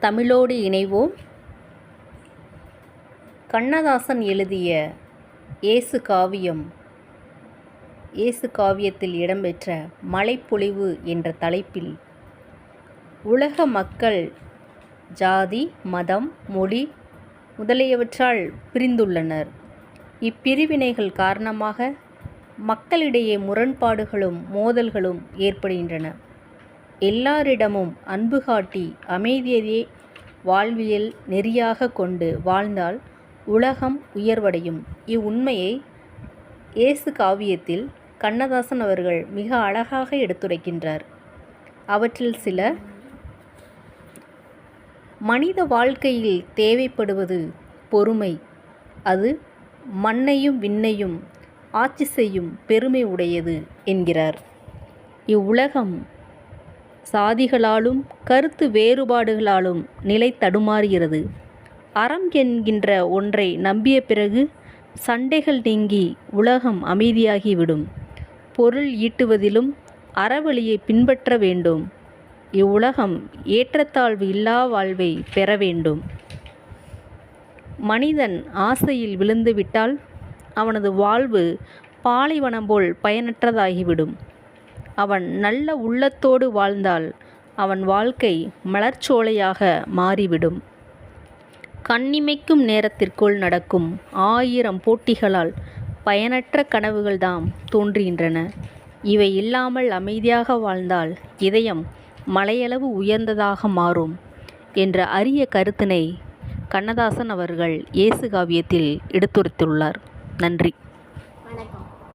தமிழோடு இணைவோம். கண்ணதாசன் எழுதிய இயேசு காவியம், இயேசு காவியத்தில் இடம்பெற்ற மழைப்பொழிவு என்ற தலைப்பில் உலக மக்கள் ஜாதி, மதம், மொழி முதலியவற்றால் பிரிந்துள்ளனர். இப்பிரிவினைகள் காரணமாக மக்களிடையே முரண்பாடுகளும் மோதல்களும் ஏற்படுகின்றன. எல்லாரிடமும் அன்பு காட்டி அமைதியையே வாழ்வியல் நெறியாக கொண்டு வாழ்ந்தால் உலகம் உயர்வடையும். இவ்வுண்மையை இயேசு காவியத்தில் கண்ணதாசன் அவர்கள் மிக அழகாக எடுத்துரைக்கின்றார். அவற்றில் சில: மனித வாழ்க்கையில் தேவைப்படுவது பொறுமை. அது மண்ணையும் விண்ணையும் ஆட்சி செய்யும் பெருமை உடையது என்கிறார். இவ்வுலகம் சாதிகளாலும் கருத்து வேறுபாடுகளாலும் நிலை தடுமாறுகிறது. அறம் என்கின்ற ஒன்றை நம்பிய பிறகு சண்டைகள் நீங்கி உலகம் அமைதியாகிவிடும். பொருள் ஈட்டுவதிலும் அறவழியை பின்பற்ற வேண்டும். இவ்வுலகம் ஏற்றத்தாழ்வு இல்லா வாழ்வை பெற வேண்டும். மனிதன் ஆசையில் விழுந்துவிட்டால் அவனது வாழ்வு பாலைவனம் போல் பயனற்றதாகிவிடும். அவன் நல்ல உள்ளத்தோடு வாழ்ந்தால் அவன் வாழ்க்கை மலர்ச்சோலையாக மாறிவிடும். கண்ணிமைக்கும் நேரத்திற்குள் நடக்கும் 1000 போட்டிகளால் பயனற்ற கனவுகள்தாம் தோன்றுகின்றன. இவை இல்லாமல் அமைதியாக வாழ்ந்தால் இதயம் மலையளவு உயர்ந்ததாக மாறும் என்ற அரிய கருத்தினை கண்ணதாசன் அவர்கள் இயேசு காவியத்தில் எடுத்துரைத்துள்ளார். நன்றி.